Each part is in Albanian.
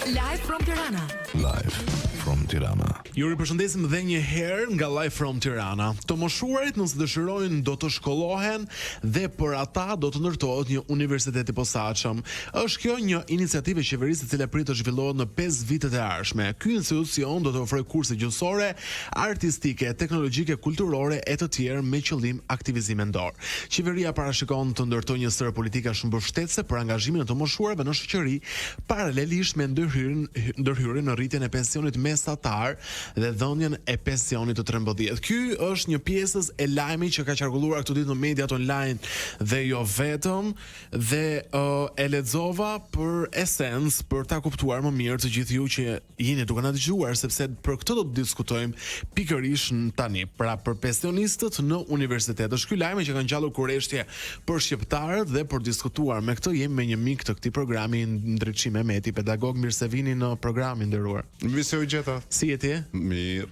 Live from Tirana. Live from Tirana. Ju ripërshëndesim edhe një herë nga Live from Tirana. Të moshuarit nëse dëshirojnë do të shkollohen dhe për ata do të ndërtohet një universitet i posaçëm. Është kjo një iniciativë e qeverisë e cila pritet të zhvillohet në 5 vitet e ardhshme. Ky institucion do të ofrojë kurse gjuhësore, artistike, teknologjike, kulturore e të tjerë me qëllim aktivizime ndor. Qeveria parashikon të ndërtojë një stër politika shumë mbështetëse për angazhimin e të moshuarve në shoqëri, paralelisht me ndërhyrjen në rritjen e pensionit mesatar dhe dhënien e pensionit të 13. Ky është një pjesës e lajmit që ka qarkulluar këto ditë në mediat online dhe jo vetëm, dhe e lexova për esencë, për ta kuptuar më mirë të gjithë ju që jeni duke na dëgjuar, sepse për këtë do të diskutojmë pikërisht tani. Pra për pensionistët në universitet. Është ky lajm që kanë ngjallur kurreshtje për shqiptarët dhe për diskutuar me këtë jemi me një mik të këtij programi, Ndriçim Mehmeti, pedagog. Mirë se vini në programin nderuar. Mirë se u gjeta. Si je ti? Mirë.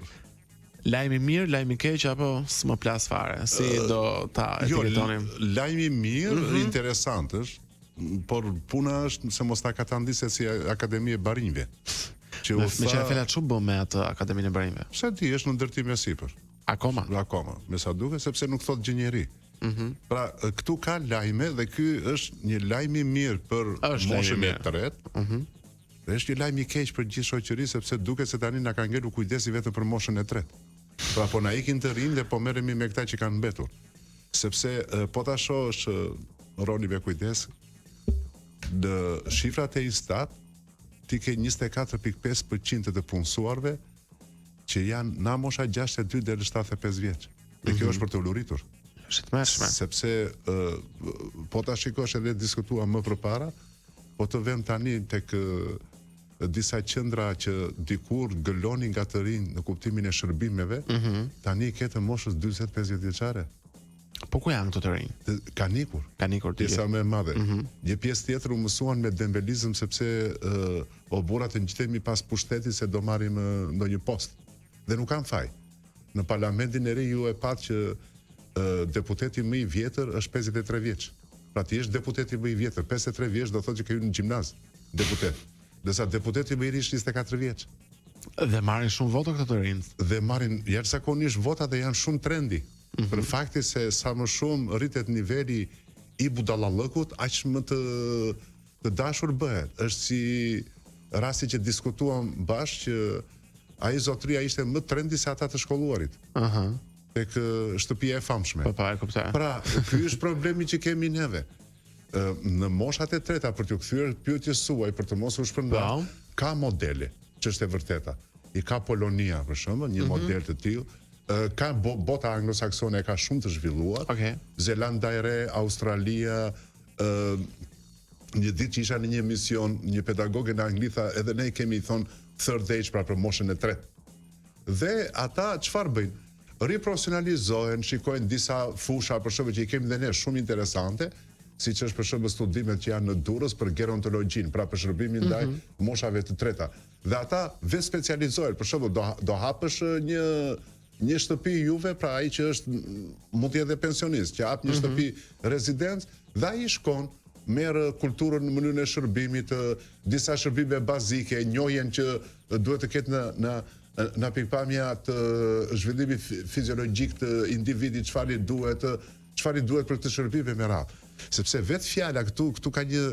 Lajmi mirë, lajmi keq apo s'më plas fare? Si do ta etiketonim? Lajmi mirë, interesant është, por puna është se mos ta katandise si Akademia e Barinjve. Që Me çfarë fela çu bë me atë Akademinë e Barinjve? Sa di është në ndërtim e sipër. Akoma, me sa duket, sepse nuk thot gjë njeri. Pra, këtu ka lajme dhe ky është një lajm i mirë për moshën e tretë. Dhe është një lajm i keq për gjithë shoqërinë, sepse duket se tani na ka ngelur kujdesi vetëm për moshën e tretë. Pra po na ikin të rinj dhe po merremi me këta që kanë mbetur. Sepse po ta shohësh Roni me kujdes, në shifrat e Instat ti ke 24.5% të punësuarve që janë nga mosha 62 deri 75 vjeç. Dhe kjo është për të luritur. Sepse po ta shikosh edhe diskutuam më përpara, po të vëm tani tek disa qendra që dikur gëlonin nga të rinj në kuptimin e shërbimeve, tani ketë moshës 40-50 vjeçare. Po ku janë këto të rinj? Kanë ikur. Disa më e madhe. Një pjesë tjetër u mësuan me dembelizëm sepse o burrat të ngjitemi pas pushtetit se do marrim ndonjë post. Dhe nuk kanë faj. Në parlamentin e ri ju e pat që deputeti më i vjetër është 53 vjeç. Pra ti është deputeti më i vjetër, 53 vjeç do thotë që ke hyrë në gjimnaz, deputet. Ndërsa deputeti më i ri është 24 vjeç. Dhe marrin shumë vota këto të rinj. Dhe marrin jashtëzakonisht vota dhe janë shumë trendi. Për fakti se sa më shumë rritet niveli i budallallëkut, aq më të dashur bëhet. Është si rasti që diskutuam bashkë që ai zotria ishte më trendi se ata të shkolluarit. Tek shtëpia e famshme. Po, e kuptoj. Pra, ky është problemi që kemi neve. Në moshat e treta për t'u kthyer pyetjes suaj për të mos u shpërndar, ka modele, që është e vërteta. I ka Polonia për shembull, një model të tillë. Ka bota anglosaksone ka shumë të zhvilluar. Zelanda e Re, Australia, një ditë që isha në një emision, një pedagoge në angli tha, edhe ne kemi thonë third age, pra për moshën e tretë. Dhe ata çfarë bëjnë? Riprofesionalizohen, shikojnë disa fusha për shembull që i kemi dhe ne shumë interesante, siç është për shembull studimet që janë në Durrës për gerontologjinë, pra për shërbimin ndaj moshave të treta. Dhe ata vetë specializohen, për shembull do hapësh një shtëpi juve, pra ai që është mund të jetë pensionist, që hap një shtëpi rezidencë dhe ai shkon, merr kulturën në mënyrën e shërbimit, disa shërbime bazike, njohjen që duhet të ketë në pikpamja të zhvillimit fiziologjik të individit, çfarë i duhet për këtë shërbime me radhë. Sepse vetë fjala këtu ka një,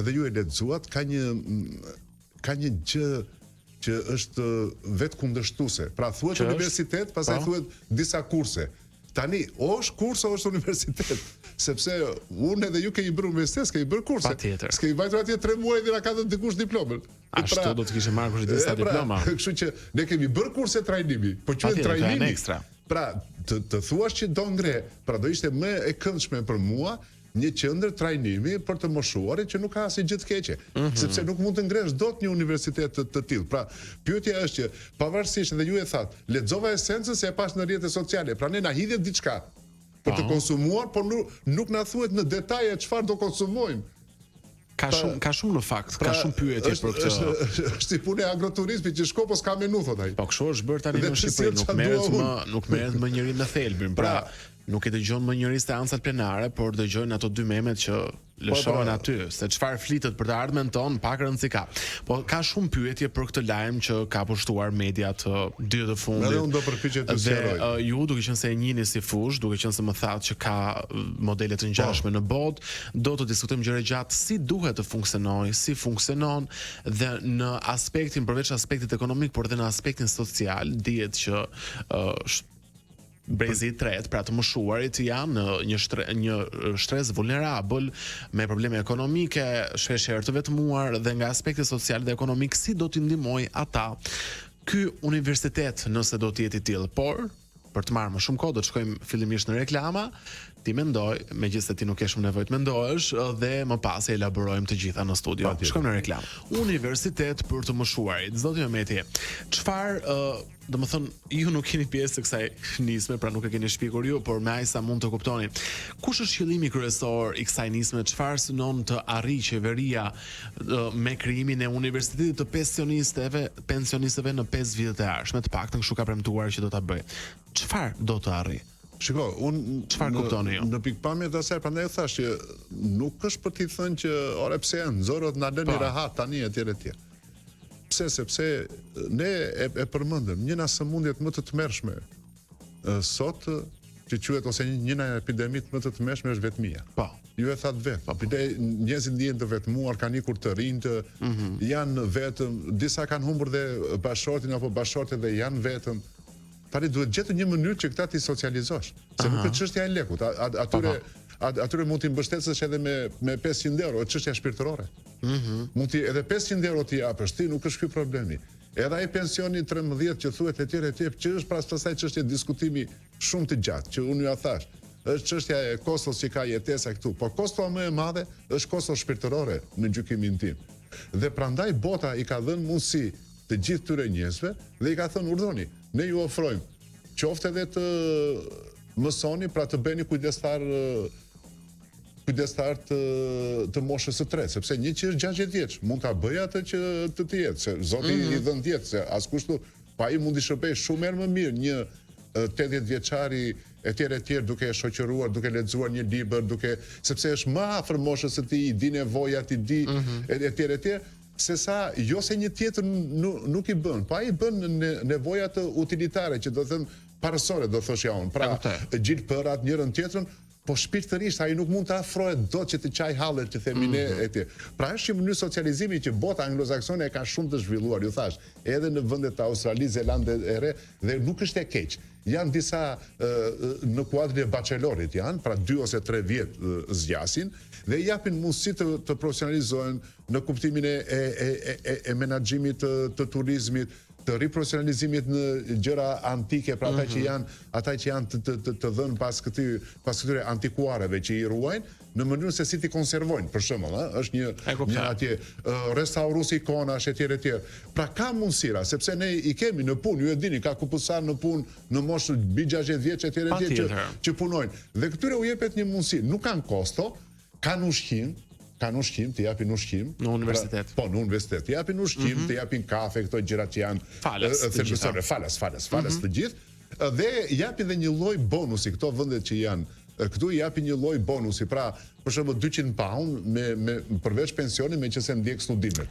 edhe ju e lexuat, ka një gjë që është vetë kundërshtuese. Pra thuhet universitet, pastaj thuhet disa kurse. Tani, o është kurs o është universitet. Sepse unë edhe ju kemi bërë universitet, s'kemi bërë kurse. S'kemi vajtur atje 3 muaj dhe na ka dhënë dikush diplomën. Ashtu do të kishte marrë kush disa diploma. Kështu që ne kemi bërë kurse trajnimi, po quhet trajnimi. Pra, të thuash që do ngre, pra do ishte më e këndshme për mua një qendër trajnimi për të moshuarit që nuk ka asnjë gjë të keqe, sepse nuk mund të ngresh dot një universitet të tillë. Pra, pyetja është që pavarësisht edhe ju e thatë, lexova esencën se e pash në rrjetet sociale, pra ne na hidhet diçka për të konsumuar, por nuk na thuhet në detaje çfarë do konsumojmë. Ka shumë në fakt, ka shumë pyetje për këtë. Është si punë e agroturizmit që shko po s'ka menu thot ai. Po kështu është bërë tani në Shqipëri, nuk merret më njëri me thelbin. Pra, nuk e dëgjon më njëri seancat plenare, por dëgjojnë ato dy memet që lëshohen aty, se çfarë flitet për të ardhmen ton pak rëndësi ka. Po ka shumë pyetje për këtë lajm që ka pushtuar media të dy të fundit. Edhe unë do përpiqem të sqaroj. Ju duke qenë se e njihni si fush, duke qenë se më thatë që ka modele të ngjashme në botë, do të diskutojmë gjëra gjatë si duhet të funksionojë, si funksionon dhe në aspektin përveç aspektit ekonomik, por edhe në aspektin social, dihet që brezi i tretë, pra të moshuarit janë në një shtres vulnerabël me probleme ekonomike, shpeshherë të vetmuar dhe nga aspekti social dhe ekonomik, si do t'i ndihmoj ata ky universitet nëse do të jetë i tillë. Por për të marrë më shumë kohë do të shkojmë fillimisht në reklama. Ti mendoj, megjithëse ti nuk ke shumë nevojë të mendohesh, dhe më pas e elaborojmë të gjitha në studio. Shkojmë në reklamë. Universitet për të moshuarit. Zoti Mehmeti, çfarë domethënë ju nuk keni pjesë të kësaj nisme, pra nuk e keni shpjegur ju, por me aq sa mund të kuptoni. Kush është qëllimi kryesor i kësaj nisme? Çfarë synon të arrijë qeveria me krijimin e universitetit të pensionistëve në 5 vjetët e ardhshme, të paktën kështu ka premtuar që do ta bëj. Çfarë do të arrijë? Shiko, unë çfarë kuptoni ju? Në pikpamje të asaj, prandaj u thash që nuk është për t'i thënë që ore pse janë nxorët na lëni rahat tani etj. Pse? Sepse ne e përmendëm njëna sëmundjet më të tmerrshme sot që quhet, ose njëna epidemit më të tmerrshme është vetmia. Po. Ju e thatë vetë. Njerëzit ndihen të vetmuar, kanë ikur të rinj, janë vetëm, disa kanë humbur dhe bashortin apo bashortet dhe janë vetëm. Tani duhet gjetur një mënyrë që këta ti socializosh, se nuk është çështja e lekut. Atyre mund t'i mbështetësh edhe me 500 euro, është çështja shpirtërore. Mund t'i edhe 500 euro t'i japësh ti, nuk është ky problemi. Edhe ai pensioni 13 që thuhet etj, që është pas kësaj çështje diskutimi shumë të gjatë, që unë ja thash, është çështja e kostos që ka jetesa këtu, por kosto më e madhe është kosto shpirtërore në gjykimin tim. Dhe prandaj bota i ka dhënë mundësi të gjithë këtyre njerëzve dhe i ka thënë urdhëroni, ne ju ofrojmë qoftë edhe të mësoni, pra të bëni kujdestar të moshës së tretë, sepse një që është 60 vjeç mund ta bëjë atë që të jetë, se Zoti i dhën jetë, se askush pa ai mund i shërbej shumë herë më mirë një 80 vjeçari etj duke e shoqëruar, duke lexuar një libër, sepse është më afër moshës së tij, i di nevojat, i di etj, sesa jo se një tjetër nuk i bën, pa i bën nevojat utilitare, që do të thënë parësore, do thoshja unë. Pra, gjithë përat njërën tjetrën, po shpirtërisht ai nuk mund të afrohet dot që të qaj hallet që themi ne etj. Pra është një mënyrë socializimi që bota anglosaksone e ka shumë të zhvilluar, ju thash, edhe në vendet e Australisë, Zelandë e Re, dhe nuk është e keq. Janë disa në kuadrin e bachelorit janë, pra 2 ose 3 vjet zgjasin, dhe japin mundësi të profesionalizohen në kuptimin e menaxhimit të turizmit, të riprofesionalizimit në gjëra antike, pra ata që janë të dhënë pas këtyre antikuareve që i ruajnë, në mënyrën se si ti konservojnë, për shembull, është një atje restauruesi ikonash etj. Pra ka mundësira, sepse ne i kemi në punë, ju e dini, ka kupusar në punë në moshë mbi 60 vjeç etj që punojnë. Dhe këtyre u jepet një mundësi, nuk kanë kosto, kanë ushqim, të japin ushqim në universitet. Po, në universitet. Të japin ushqim, të japin kafe, këto gjërat që janë falas të gjithë, dhe japin dhe një lloj bonusi, këto vendet që janë këtu i japin një lloj bonusi, pra për shembull 200 pound me përveç pensionit me që se ndjek studimet.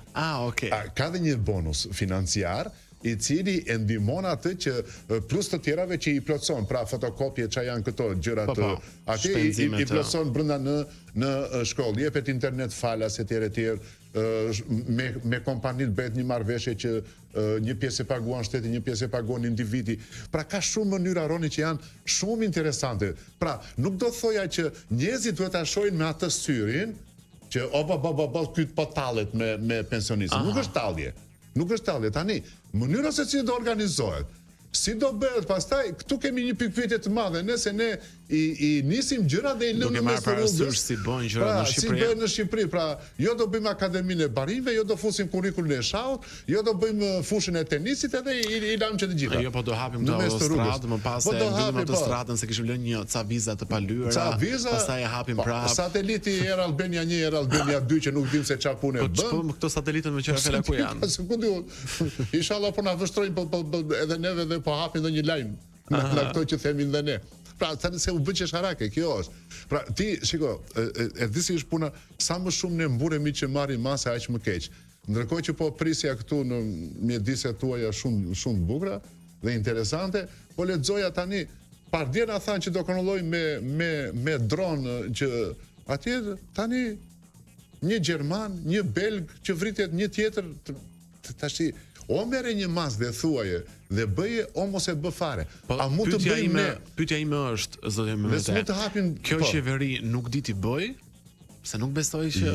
Okay. Ka dhe një bonus financiar i cili e ndihmon atë që plus të tjerave që i plotson, pra fotokopje që janë këto gjërat aty i plotson brenda në shkollë, jepet internet falas etj. Me kompanit bëhet një marrëveshje që një pjesë e paguan shteti, një pjesë e paguan individi. Pra ka shumë mënyra roni që janë shumë interesante. Pra nuk do të thoja që njerëzit duhet ta shohin me atë syrin që ky po tallet me pensionistët. Nuk është tallje. Nuk është tallje. Tani, mënyra se si do organizohet, si do bëhet pastaj, këtu kemi një pikpyetje të madhe, nëse ne i nisim gjëra dhe i lëmë mes rrugës, si bën gjëra në Shqipëri. Si bëhen në Shqipëri, pra, jo do bëjmë akademinë e barinjve, jo do fusim kurrikullin e shahut, jo do bëjmë fushën e tenisit edhe i lëmë që të gjitha. Jo, po do hapim do stradë, më pas e mbyllim atë stradën se kishim lënë një ca viza të palyera, pastaj e hapim prapë. Sateliti Air Albania 1, Air Albania 2 që nuk dim se çfarë punë bën. Po këto satelitët më qenë fela ku janë. Inshallah po na vështrojnë edhe neve dhe po hapin ndonjë lajm. Në këto që themin dhe ne. Pra tani se u bë çesharake, kjo është. Pra ti shiko, e di si është puna, sa më shumë ne mburemi që marrim masë aq më keq. Ndërkohë që po prisja këtu në mjediset tuaja shumë bukura dhe interesante, po lexoja tani Pardje na thanë që do kontrolloj me dronë që atje tani një gjerman, një belg që vritet një tjetër tash o merre një mas dhe thuaje dhe bëje o mos e bë fare. A mund të bëjmë ne? Pyetja ime është, zotëri më Ne të hapim kjo qeveri nuk di ti bëj? Se nuk besoj që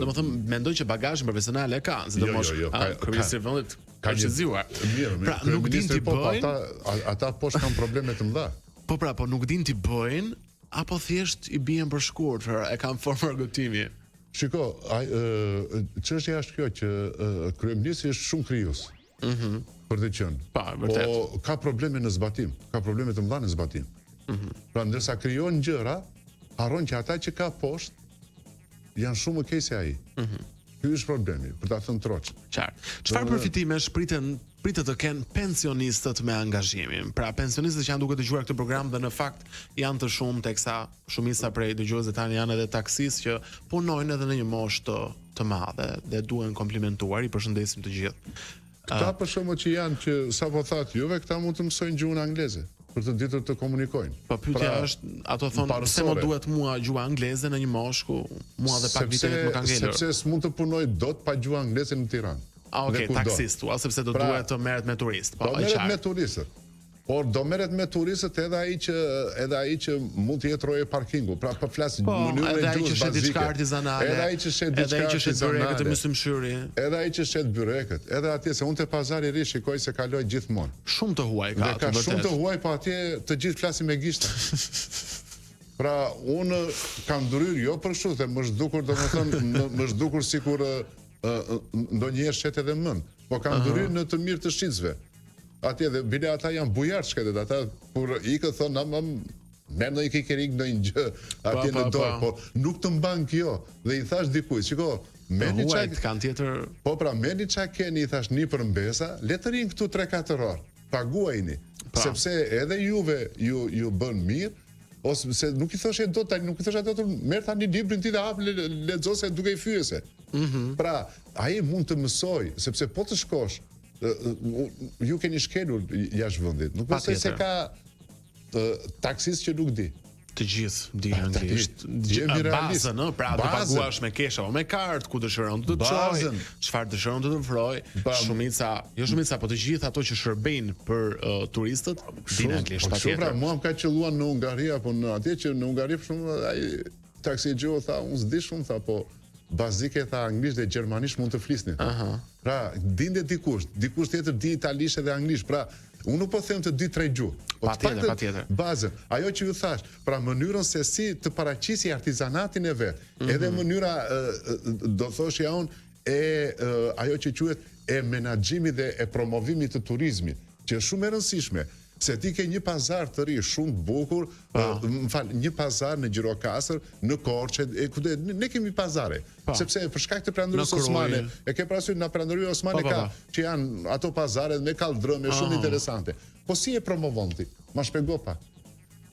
domethënë mendoj që bagazhin profesional e ka, sidomos kryeministri i vendit ka shëzuar. Pra nuk din ti bëjnë, ata poshtë kanë probleme të mëdha. Po nuk din ti bëjnë apo thjesht i bien për shkurt, e kanë formë argëtimi. Shiko, çështja është kjo që kryeministri është shumë krijues. Për të qenë. Vërtet. Po ka probleme në zbatim, ka probleme të mëdha në zbatim. Pra ndërsa krijon gjëra, harron që ata që ka poshtë janë shumë më keq se ai. Ky është problemi, për ta thënë troç. Qartë. Çfarë përfitimesh pritet të kenë pensionistët me angazhimin? Pra pensionistët që janë duke dëgjuar këtë program dhe në fakt janë të shumë, teksa shumica prej dëgjuesve tani janë edhe taksistë që punojnë edhe në një moshë të madhe dhe duhen komplimentuar, i përshëndesim të gjithë. Këta për shembull që janë që sapo thatë juve, këta mund të mësojnë gjuhën angleze për të ditur të komunikojnë. Po pyetja është, ato thonë pse më duhet mua gjuha angleze në një moshë ku mua dhe pak vite më ka ngelur. Sepse s'mund të punoj dot pa gjuhë angleze në Tiranë. Okej, taksistu, sepse do duhet të merret me turist. Po merret me turistët. Por do merret me turistët edhe ai që mund të jetë roje parkingu. Pra po flas në mënyrën e gjuhës bazike. Diçka artizanale. Edhe ai që shet diçka artizanale. Edhe ai që shet byreket e mysymshyri. Edhe ai që shet byreket. Edhe atje se unë te pazari i ri shikoj se kaloj gjithmonë. Shumë të huaj ka aty vërtet. Shumë të huaj, po atje të gjithë flasin me gishta. Pra unë kam ndryrë jo për kështu, se më zhdukur domethënë më zhdukur sikur ndonjëherë shet edhe mend. Po kam ndryrë në të mirë të shitësve. Atje dhe bile ata janë bujar shketet, ata kur ikë thonë merr ndonjë kikerik ndonjë gjë atje në dorë, po nuk të mban kjo. Dhe i thash dikujt, shiko, merrni çaj kanë tjetër. Po pra, merrni çaj keni, i thash, një përmbesa, le të rinë këtu 3-4 orë. Paguajini, sepse edhe juve ju bën mirë, ose se nuk i thoshe dot tani, nuk i thoshe dot merr tani librin ti dhe hap lexo se duke i fyese. Pra, ai mund të mësoj, sepse po të shkosh ju keni shkelur jashtë vendit. Nuk besoj se ka taksist që nuk di. Të gjithë di anglisht. Bazën, pra do paguash me kesh apo me kartë, ku dëshiron të çojë, çfarë dëshiron të ofroj. Shumica, po të gjithë ato që shërbejnë për turistët din anglisht patjetër. Pra mua më ka qelluar në Hungari apo në atje që në Hungari për shembull ai taksigjeu tha unë s'di shumë, tha po bazike tha anglisht dhe gjermanisht mund të flisni. Pra, dinte dikush tjetër di italisht dhe anglisht. Pra, unë nuk po them të di 3 gjuhë. Patjetër. Bazën, ajo që ju thash, pra mënyrën se si të paraqisi artizanatin e vet, edhe mënyra do thoshja unë ajo që quhet e menaxhimit dhe e promovimit të turizmit, që është shumë e rëndësishme. Se ti ke një pazar të ri shumë të bukur, një pazar në Gjirokastër, në Korçë, ne kemi pazare. Sepse për shkak të Perandorisë Osmane, e ke parasysh në Perandoria Osmane ka që janë ato pazare me kaldrëme shumë interesante. Po si e promovon ti? Ma shpjego pak.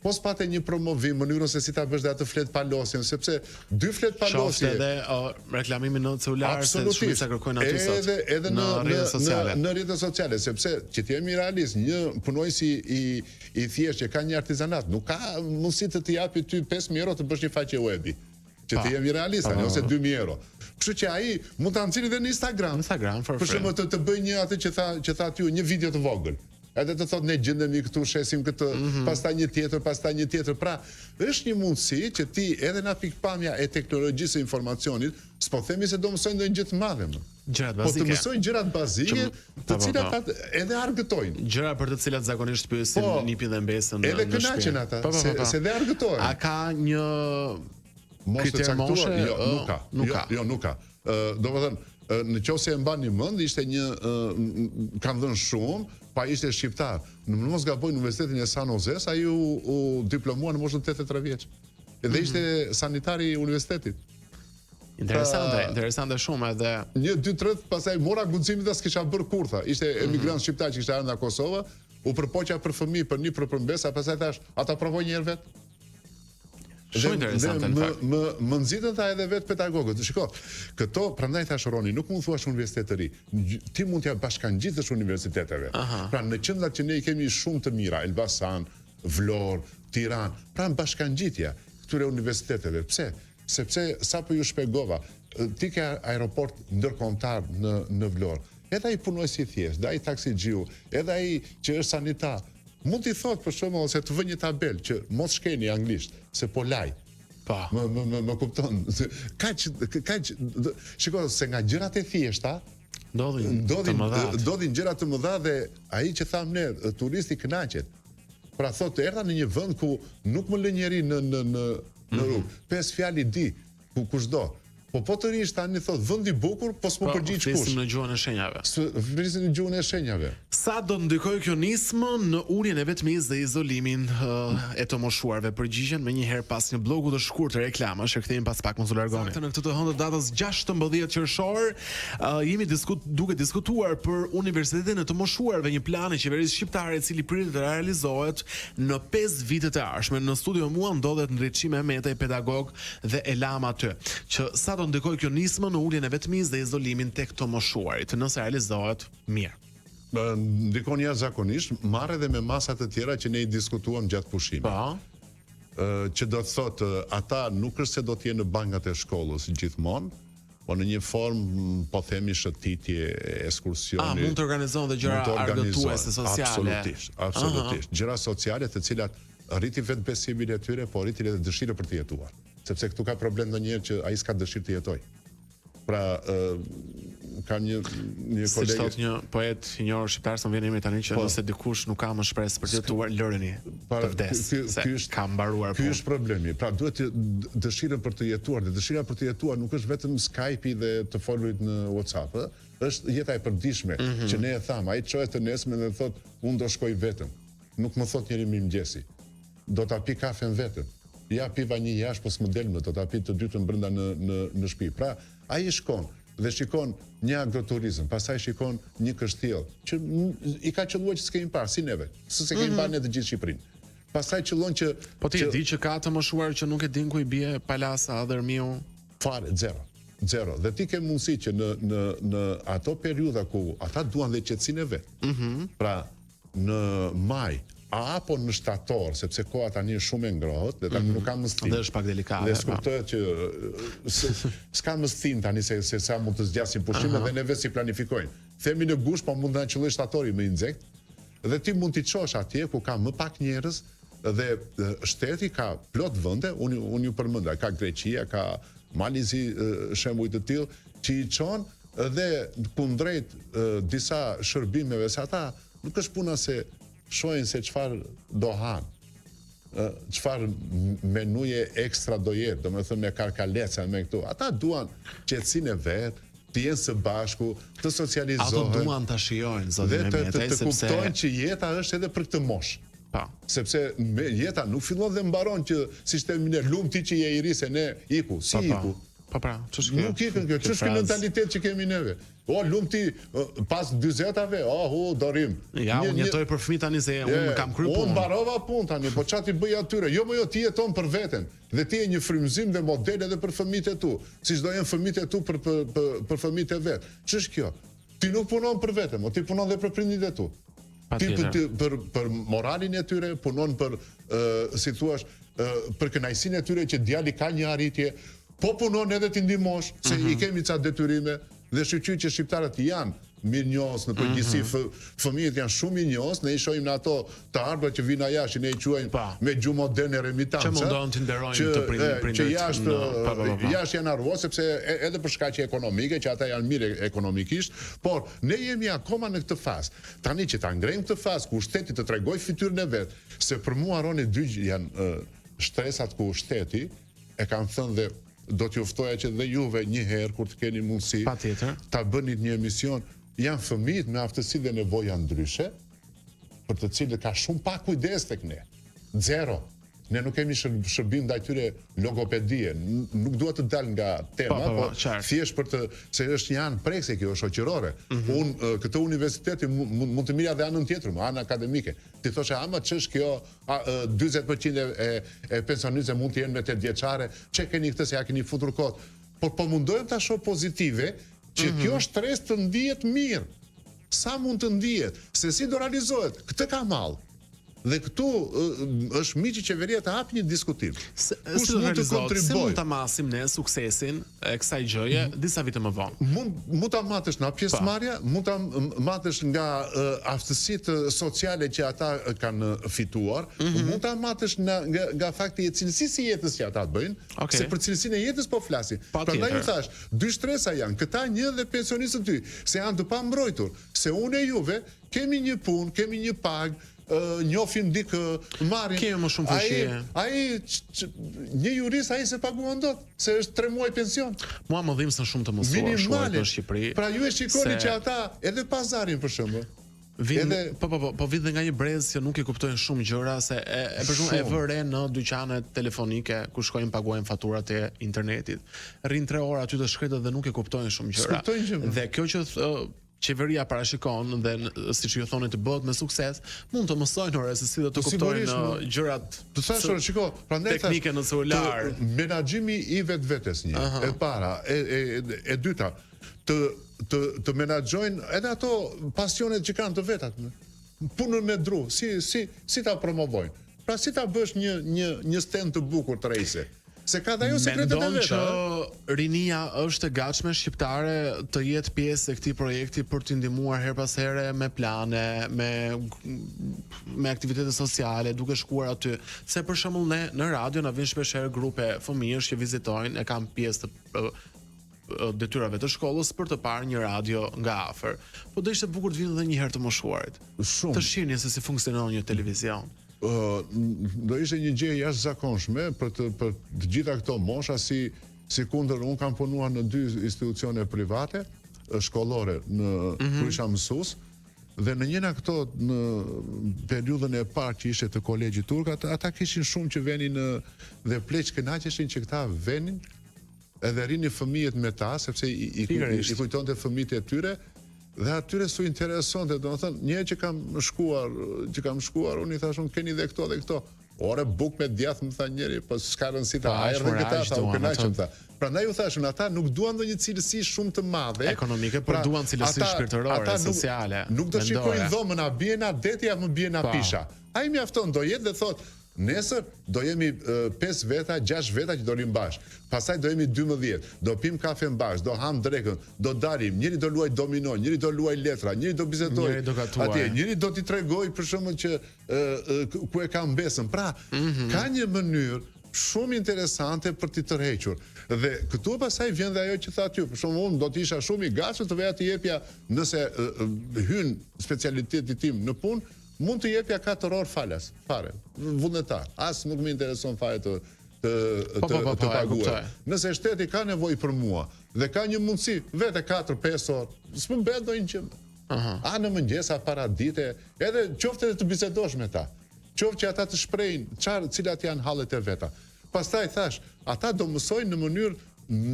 Po s'pate një promovim, mënyrën se si ta bësh dhe atë flet palosjen, sepse 2 flet palosje. Shoftë edhe reklamimin në celular, se shumica kërkojnë aty sot. Edhe në rrjetet sociale, sepse që të jemi realist, një punojësi i thjeshtë që ka një artizanat, nuk ka mundësi të të japi ty 5.000 euro të bësh një faqe webi. Që të jemi realist, ose 2.000 euro. Kështu që ai mund ta nxjerrë edhe në Instagram. Për shembull të bëj një atë që tha ty, një video të vogël. Edhe të thotë ne gjendemi këtu, shesim këtë, pastaj një tjetër. Pra, është një mundësi që ti edhe nga pikpamja e teknologjisë së informacionit, s'po themi se do mësojnë ndonjë gjë të madhe më. Gjërat bazike. Po të mësojnë gjërat bazike, të cilat edhe argëtojnë. Gjëra për të cilat zakonisht pyesin nipin dhe mbesën në shtëpi. Edhe kënaqen ata, se dhe argëtojnë. A ka një kriter moshe? Jo, nuk ka. Domethënë, në qoftë se e mbani mend, ishte një kanë dhënë shumë, pa ishte shqiptar. Në mos gaboj në Universitetin e San Jose, ai u diplomua në moshën 83 vjeç. Dhe ishte sanitari i universitetit. Interesante shumë edhe. 1, 2, 3 pastaj mora guximin dhe s'kisha bërë kurtha. Ishte emigrant shqiptar që kishte ardhur nga Kosova, u përpoqja për fëmijë, për një përmbesa, pastaj thash, ata provojnë një herë vet. Shumë interesante në fakt. Më nxitën ta edhe vetë pedagogët. Shiko, këto prandaj thash Roni, nuk mund thuash universitet të ri. Ti mund t'ja bashkangjitësh universiteteve. Pra në qendrat që ne i kemi shumë të mira, Elbasan, Vlorë, Tiranë, pra në bashkangjitja këtyre universiteteve. Pse? Sepse sapo ju shpjegova, ti ke aeroport ndërkombëtar në Vlorë. Edhe ai punojës i thjesht, edhe ai taksigjiu, edhe ai që është sanitar, mund t'i thot për shembull se të vë një tabel që mos shkeni anglisht, se po laj. Po. Më kupton. Kaq shikoj se nga gjërat e thjeshta ndodhin gjëra të mëdha dhe ai që tham ne, turisti kënaqet. Pra thotë erdha në një vend ku nuk më lë njeri në rrugë. 5 fjalë di kushdo. Po të rish tani thot vendi bukur, po s'po përgjigj kush. Flisim në gjuhën e shenjave. Flisim në gjuhën e shenjave. Sa do ndikojë kjo nismë në uljen e vetmisë dhe izolimin e të moshuarve? Përgjigjen më një herë pas një blogu të shkurtër reklamash, e kthehemi pas pak mos u largoni. Në këtë të hënë datës 16 qershor, jemi duke diskutuar për universitetin e të moshuarve, një plan i qeverisë shqiptare i cili pritet të realizohet në 5 vitet e ardhshme. Në studio mua ndodhet Ndriçi Mehmeti, pedagog dhe Elam aty, që sa do ndikojë kjo nismë në uljen e vetmisë dhe izolimin tek të moshuarit, nëse realizohet mirë. Ndikon jashtëzakonisht, marrë edhe me masa të tjera që ne i diskutuam gjatë pushimit. Po. Që do të thotë, ata nuk është se do të jenë në bankat e shkollës gjithmonë, po në një formë, po themi shëtitje, ekskursioni. Mund të organizohen dhe gjëra argëtuese sociale. Absolutisht. Gjëra sociale të cilat rriti vetë besimin e tyre, po rriti edhe dëshirë për të jetuar. Sepse këtu ka problem ndonjëherë që ai s'ka dëshirë të jetojë. Pra, kam një kolegë. Si thot një poet i njohur shqiptar, më vjen emri tani, që nëse dikush nuk ka më shpresë për të jetuar, lëreni të vdes. Ka mbaruar. Ky është problemi. Pra, duhet dëshirën për të jetuar, dhe dëshira për të jetuar nuk është vetëm Skype-i dhe të folurit në WhatsApp, është jeta e përditshme, që ne e tham, ai çohet të nesme dhe thot, unë do shkoj vetëm. Nuk më thot njëri mirëmëngjesi. Do ta pi kafen vetëm. Ja piva një jashtë, po s'më del më, do ta pi të dytën brenda në shtëpi. Pra, ai shkon dhe shikon një agroturizëm, pastaj shikon një kështjell, që i ka qelluar që s'kemi parë si neve, se kemi parë ne të gjithë Shqipërinë. Pastaj qellon që po ti e di që ka të moshuar që nuk e din ku i bie palasa, Adërmiu, fare zero. Dhe ti ke mundësi që në ato periudha ku ata duan dhe qetësinë e vet. Pra, në maj apo në shtator, sepse koha tani është shumë e ngrohtë dhe tani nuk ka më stin. Dhe është pak delikate. Dhe kuptohet që s'ka më stin tani se sa mund të zgjasin pushimet dhe ne vetë si planifikojmë. Themi në gush, po mund të na qelloj shtatori më i nxehtë, dhe ti mund t'i çosh atje ku ka më pak njerëz dhe shteti ka plot vende, unë ju përmenda, ka Greqia, ka Malizi, shembuj të tillë, që i çon dhe kundrejt disa shërbimeve se ata nuk është puna se shohin se çfarë do hanë, çfarë menuje ekstra do jetë, do me thënë me karkaleca, me këtu. Ata duan qetësinë e vet, të jenë së bashku, të socializohen. Ato duan ta shijojnë, zoti Mehmeti, dhe të kuptojnë që jeta është edhe për këtë moshë. Sepse jeta nuk fillon dhe mbaron që si shtemi ne, lum ti që je i ri se ne iku, si iku. Nuk ikën kjo, ç'është ky mentalitet që kemi neve. O, lum ti pas 40-ave, dorim. Ja, unë jetoj për fëmijë tani se unë kam kryer punë. Unë mbarova punë tani, po ç'a ti bëj atyre? Jo, ti jeton për veten. Dhe ti je një frymëzim dhe model edhe për fëmijët e tu. Siç do jenë fëmijët e tu për fëmijët e vet. Ç'është kjo? Ti nuk punon për veten, ti punon edhe për prindit e tu. Ti për moralin e tyre, punon për, si thuash, për kënaqësinë e tyre që djali ka një arritje, po punon edhe ti ndihmosh, se i kemi ca detyrime dhe shqyqyr që shqiptarët janë mirënjohës në përgjithësi, fëmijët janë shumë mirënjohës, ne i shohim në ato të ardhur që vinë jashtë, ne i quajmë me gjuhë moderne remitanca. Që mundon të nderojnë të prindërit. Që jashtë janë arruar sepse edhe për shkaqe ekonomike, që ata janë mirë ekonomikisht, por ne jemi akoma në këtë fazë. Tani që ta ngrejmë këtë fazë ku shteti të tregoj fytyrën e vet, se për mua Roni dy janë shtresat ku shteti e kanë thënë dhe do t'ju ftoja që dhe juve një herë kur të keni mundësi ta bënit një emision, janë fëmijët me aftësi dhe nevoja ndryshe, për të cilët ka shumë pak kujdes tek ne. Zero. Ne nuk kemi shërbim ndaj tyre logopedie, nuk duhet të dal nga tema, thjesht për të se është një anë prekse kjo shoqërore. Unë këtë universiteti mund të mirja dhe anën tjetër, anë akademike. Ti thoshe ama ç'është kjo 40% e pensionistëve mund të jenë me 8 vjeçare, çe keni këtë se ja keni futur kot. Por po mundohem ta shoh pozitive që kjo stres të ndihet mirë. Sa mund të ndihet, se si do realizohet, këtë ka mall. Dhe këtu është miqi qeveria të hap një diskutim. Kush mund të kontribuojë? Si mund ta masim ne suksesin e kësaj gjëje disa vite më vonë? Mund ta matësh nga pjesëmarrja, mund ta matësh nga aftësitë sociale që ata kanë fituar, mund ta matësh nga fakti i cilësisë së jetës që ata bëjnë, se për cilësinë e jetës po flasim. Prandaj u thash, dy shtresa janë, këta një dhe pensionistët dy, se janë të pambrojtur, se unë e juve kemi një punë, kemi një pagë, njofim dikë marrin. Kemi më shumë fuqi. Ai një jurist ai se paguan dot, se është 3 muaj pension. Mua më dhimbs në shumë të mësuar shkollë në Shqipëri. Pra ju e shikoni që ata edhe pazarin për shembull. Po vjen nga një brez që nuk e kuptojnë shumë gjëra, se për shembull e vëre në dyqanet telefonike ku shkojnë paguajnë faturat e internetit. Rrin 3 orë aty të shkretët dhe nuk e kuptojnë shumë gjëra. Dhe kjo që qeveria parashikon dhe siç ju thoni të bëhet me sukses, mund të mësojnë ore se si do të kuptojnë gjërat. Të thashë, shiko, prandaj teknike në celular. Menaxhimi i vetvetes një. E para, e dyta, të menaxhojnë edhe ato pasionet që kanë të vetat. Punën me dru, si ta promovojnë. Pra si ta bësh një stand të bukur të rejse. Se ka dhe jo sekretet e veta. Mendon që rinia është e gatshme shqiptare të jetë pjesë e këtij projekti për t'i ndihmuar her pas here me plane, me aktivitete sociale, duke shkuar aty. Se për shembull ne në radio na vijnë shpeshherë grupe fëmijësh që vizitojnë, e kanë pjesë të detyrave të shkollës për të parë një radio nga afër. Po do ishte bukur të vinë edhe një herë të moshuarit. Të shihnin se si funksionon një televizion. Do ishte një gjë jashtëzakonshme për të gjitha këto mosha, si kundër unë kam punuar në 2 institucione private shkollore kur isha mësues, dhe në njëna këto në periudhën e parë që ishte të kolegjit turk, ata kishin shumë që venin dhe pleq kënaqeshin që këta venin, edhe rinin fëmijët me ta, sepse i kujtonte fëmijët e tyre. Dhe atyre su interesonte, do të thënë, një që kam shkuar, unë i thashun, keni dhe këto. Ore, buk me djath, më tha njeri, po s'ka rëndësi ta ajrë dhe këta, tha u kënaqëm, tha. Pra ndaj u thashun, ata nuk duan ndonjë cilësi shumë të madhe. Ekonomike, por duan cilësi shpirtërore, sociale. Nuk do shikojnë dhomën, a bie na deti, a më bie na pisha. Ai mjafton, do jetë dhe thot, nesër do jemi 5 veta, 6 veta që do rim bashkë. Pastaj do jemi 12, do pim kafe bashkë, do ham drekën, do dalim, njëri do luaj domino, njëri do luaj letra, njëri do bisedoj atje, njëri do t'i tregoj për shembull që ku e ka mbesën. Pra, ka një mënyrë shumë interesante për t'i tërhequr. Dhe këtu pastaj vjen dhe ajo që tha ty, për shembull unë do të isha shumë i gatshëm të veja të jepja, nëse hyn specialiteti tim në punë, mund të jepja 4 orë falas, fare, vullnetar. As nuk më intereson fare të paguar. Nëse shteti ka nevojë për mua dhe ka një mundësi, vete 4-5 orë, s'më bëhet ndonjë gjë. A në mëngjes, a para dite, edhe qoftë edhe të bisedosh me ta. Qoftë që ata të shprehin cilat janë hallet e veta. Pastaj thash, ata do mësojnë në mënyrë,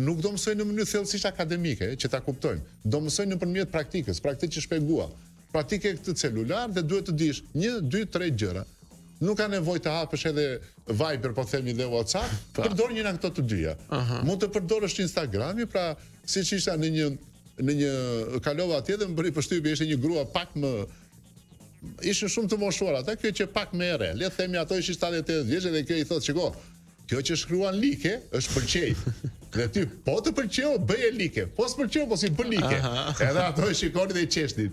nuk do mësojnë në mënyrë thellësisht akademike, që ta kuptojnë. Do mësojnë nëpërmjet praktikës, praktikë që shpjegua. Praktike këtë celular dhe duhet të dish 1, 2, 3 gjëra. Nuk ka nevojë të hapësh edhe Viber, po themi dhe WhatsApp, përdor një nga këto të dyja. Mund të përdorësh Instagrami, pra siç ishte në një kalova atje dhe më bëri përshtypje, ishte një grua pak më ishin shumë të moshuar ata, kjo që pak më e re. Le të themi ato ishin 78 vjeç dhe kjo i thotë, shiko, kjo që shkruan like është pëlqej. Dhe ty, po të pëlqeu, bëje like. Po s'pëlqeu, po si bë like. Edhe ato e shikoni dhe i qeshtin.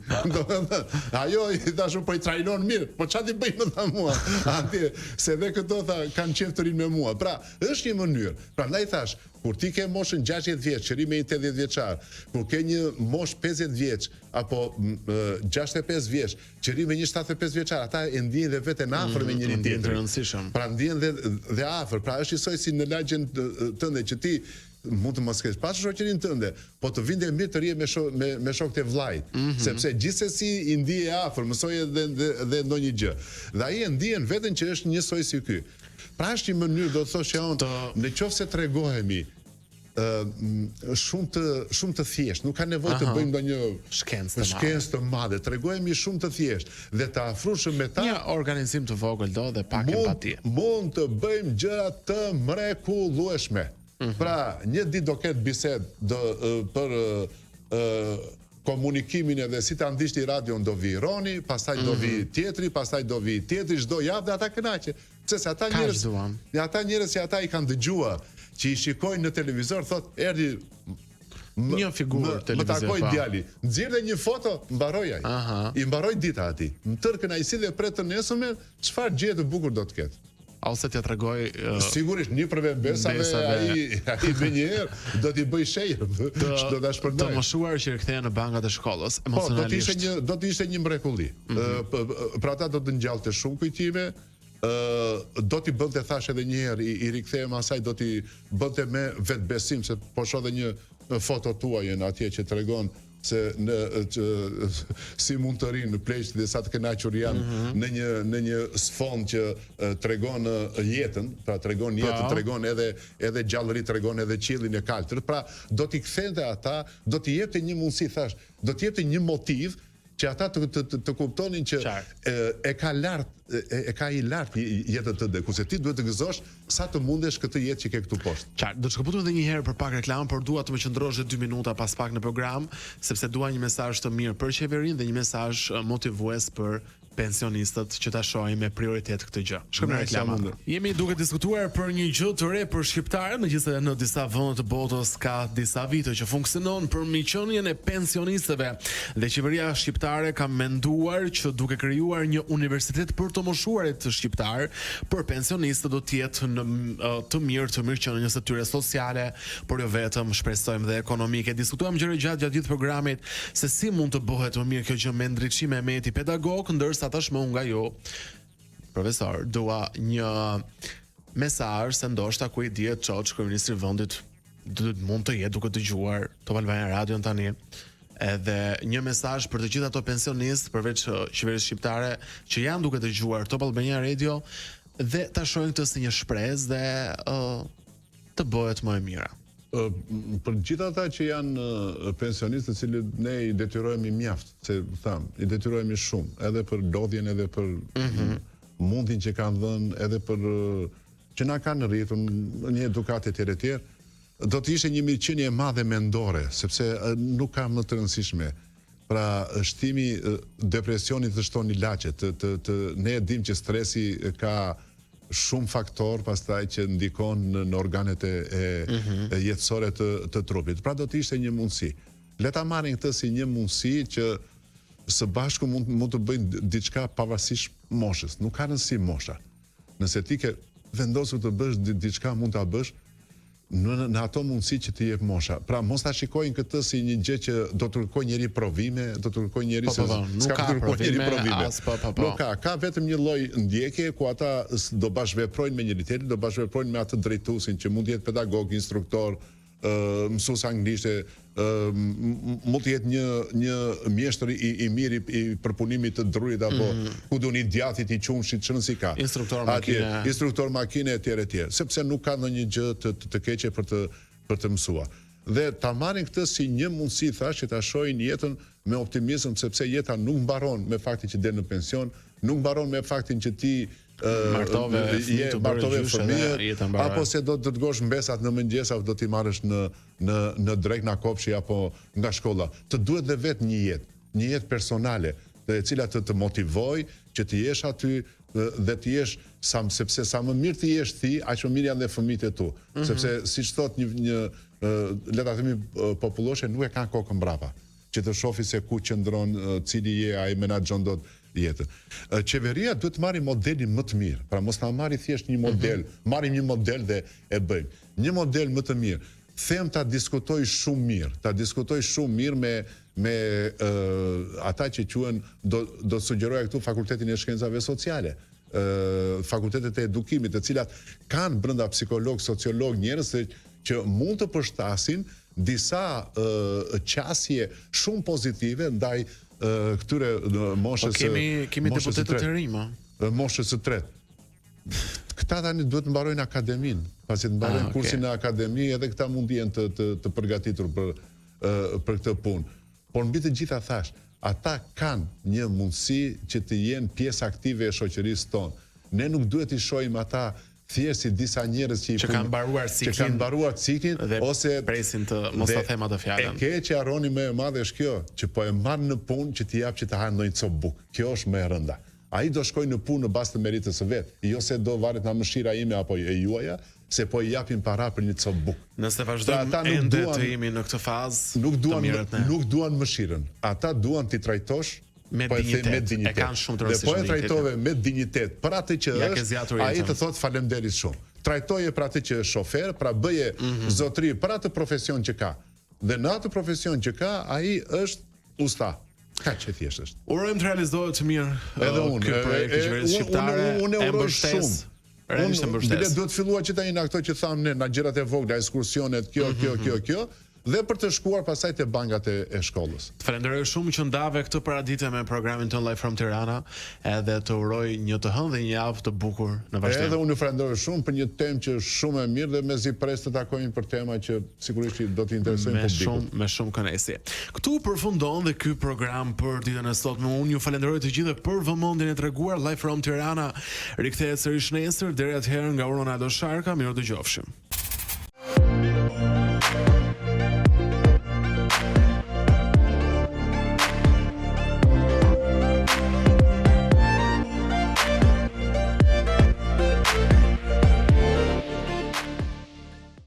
Ajo i thashun, po i trajnon mirë. Po ç'a ti bëj më tha mua? Atje, se dhe këto tha kanë qef të rinë me mua. Pra, është një mënyrë. Prandaj thash, kur ti ke moshën 60 vjeç, qëri me 80 vjeçar, kur ke një mosh 50 vjeç apo 65 vjeç, qëri me një 75 vjeçar, ata e ndjejnë dhe veten afër me njëri tjetrin. Pra ndjejnë dhe afër. Pra është njësoj si në lagjen tënde që ti mund të mos kesh pasur shoqërinë tënde, po të vinte mirë të rije me shokët e vllajt, sepse gjithsesi i ndihe afër, mësoj edhe ndonjë gjë. Dhe ai e ndihen veten që është njësoj si ky. Pra është një mënyrë, do të thosh që në qoftë se tregohemi shumë të thjesht, nuk ka nevojë të bëjmë ndonjë shkencë të madhe, tregojemi shumë të thjesht dhe të afrueshëm me ta. Një organizim të vogël do dhe pak empati. Mund të bëjmë gjëra të mrekullueshme. Pra, një ditë do ketë bisedë për komunikimin edhe si ta ndiqti radion do vi Roni, pastaj do vi tjetri, pastaj do vi tjetri, çdo javë dhe ata kënaqe. Sepse ata njerëz që ata i kanë dëgjuar, që i shikojnë në televizor, thot, erdhi një figurë televizor. Më takoi djali. Nxjerrte një foto, mbaroi ai. I mbaroi dita atij. Në tërë kënaqësi dhe pret të nesërmen, çfarë gjë të bukur do të ketë. Ose t'ja tregoj sigurisht një prej besave ai menjëherë do t'i bëj shejë, do ta shpërndaj. Të moshuar që rikthehen në bankat e shkollës emocionalisht. Do të ishte një mrekulli. Për ata do të ngjallte shumë kujtime. Do t'i bënte, thash edhe një herë, i rikthehem asaj, do t'i bënte me vetbesim, se po shoh edhe një foto tuaje atje që tregon se si mund të rinë në pleqt dhe sa të kënaqur janë në një sfond që tregon jetën, pra tregon jetën, tregon edhe gjallëri, tregon edhe qiellin e kaltër. Pra do t'i kthente ata, do t'i jepte një mundësi, thash, do t'i jepte një motiv që ata të kuptonin që e ka i lartë jetën tënde, kurse ti duhet të gëzosh sa të mundesh këtë jetë që ke këtu poshtë. Qartë, do të shkëputem edhe një herë për pak reklam, por dua të më qëndrosh 2 minuta pas pak në program, sepse dua një mesazh të mirë për qeverinë dhe një mesazh motivues për pensionistët që ta shohin me prioritet këtë gjë. Shkojmë në reklama. Jemi duke diskutuar për një gjë të re për shqiptarët, megjithëse në disa vende të botës ka disa vite që funksionon për miqënien e pensionistëve dhe qeveria shqiptare ka menduar që duke krijuar një universitet për të moshuarit të shqiptar, për pensionistët do të jetë në të mirëqenies së tyre sociale, por jo vetëm, shpresojmë dhe ekonomike. Diskutuam gjëra gjatë gjithë programit se si mund të bëhet më mirë kjo gjë me ndriçime me eti pedagog, ndërsa tashmë nga ju, profesor, dua një mesazh se ndoshta ku i dihet çoç kryeministri i vendit mund të jetë duke dëgjuar Top Albania Radio tani, edhe një mesazh për të gjithë ato pensionistë përveç qeverisë shqiptare që janë duke dëgjuar Top Albania Radio dhe ta shohin këtë si një shpresë dhe të bëhet më e mira. Për gjithë ata që janë pensionistë, të cilët ne i detyrohemi mjaft, se i detyrohemi shumë, edhe për lodhjen, edhe për mundin që kanë dhënë, edhe për që na kanë rritur një edukat e tjerë, do të ishte një mirëqenie e madhe mendore, sepse nuk ka më të rëndësishme. Pra, shtimi depresionit të shton ilaçe, ne e dim që stresi ka shumë faktor pastaj që ndikon në organet e jetësore të trupit. Pra do të ishte një mundësi. Le ta marrin këtë si një mundësi që së bashku mund të bëjnë diçka pavarësisht moshës. Nuk ka rëndësi mosha. Nëse ti ke vendosur të bësh diçka, mund ta bësh në ato mundësi që ti jep mosha. Pra mos ta shikojnë këtë si një gjë që do të kërkojë njëri provime, do të kërkojë njëri se nuk ka provime. Nuk ka vetëm një lloj ndjekje ku ata do bashkëveprojnë me njëri tjetrin, do bashkëveprojnë me atë drejtuesin që mund të jetë pedagog, instruktor, mësues anglisht, mund të jetë një mjeshtër i mirë i përpunimit të drurit apo ku do një djathit i qumshit çon si ka. Instruktor makine etj. Sepse nuk ka ndonjë gjë të keqe për të mësuar. Dhe ta marrin këtë si një mundësi, thash, që ta shohin jetën me optimizëm, sepse jeta nuk mbaron me faktin që del në pension, nuk mbaron me faktin që ti martove fëmijë, apo se do të gosh mbesat në mëngjes apo do t'i marrësh në drek nga kopshi apo nga shkolla. Të duhet dhe vetë një jetë personale, e cila të motivoj që të jesh aty dhe të jesh sepse sa më mirë të jesh ti, aq më mirë janë dhe fëmijët e tu. Sepse siç thot një le ta themi populloshe, nuk e kanë kokën mbrapa që të shofi se ku qëndron, cili je, ai menaxhon dot jetën. Qeveria duhet të marrë modelin më të mirë. Pra mos na marrë thjesht një model, marrim një model dhe e bëjmë. Një model më të mirë. Them ta diskutoj shumë mirë me ata që quhen, do sugjeroja këtu fakultetin e shkencave sociale, fakultetet e edukimit, të cilat kanë brenda psikolog, sociolog, njerëz që mund të përshtasin disa qasje shumë pozitive ndaj këtyre moshës së kemi deputetët e rinj, moshës së tretë. Këta tani duhet të mbarojnë akademinë, pasi të mbarojnë kursin e akademi, edhe këta mund të jenë të përgatitur për këtë punë. Por mbi të gjitha thash, ata kanë një mundësi që të jenë pjesë aktive e shoqërisë tonë. Ne nuk duhet i shohim ata thjesht si disa njerëz që kanë mbaruar ciklin ose presin të mos ta them atë fjalën. E keq që harroni më e madhe është kjo, që po e marr në punë që t'i jap që të hanë ndonjë copë bukë. Kjo është më e rënda. Ai do shkojë në punë në bazë të meritës së vet, jo se do varet nga mëshira ime apo e juaja, se po i japin para për një copë bukë. Nëse vazhdojmë ende të jemi në këtë fazë, nuk duan mëshirën. Ata duan t'i trajtosh me dinjitet. E kanë shumë të rëndësishme. Dhe po e trajtove me dinjitet për atë që është, ai të thotë faleminderit shumë. Trajtoje për atë që është shofer, pra bëje zotëri për atë profesion që ka. Dhe në atë profesion që ka, ai është usta. Ka që thjesht është. Urojmë të realizohet të mirë edhe unë. Ky projekt i qeverisë shqiptare. Unë e uroj shumë. Unë duhet fillua që tani në ato që thamë ne, në gjërat e vogla, ekskursionet, kjo, dhe për të shkuar pasaj te bankat e shkollës. Të falenderoj shumë që ndave këtë paradite me programin ton Live from Tirana, edhe të uroj një të hënë dhe një javë të bukur në vazhdim. Edhe unë falenderoj shumë për një temë që është shumë e mirë dhe mezi pres të takojmë për tema që sigurisht do të interesojnë publikun. Me shumë kënaqësi. Këtu përfundon dhe ky program për ditën e sotme. Unë ju falenderoj të gjithëve për vëmendjen e treguar. Live from Tirana rikthehet sërish nesër, deri atëherë nga Ronaldo Sharka, mirë dëgjofshim.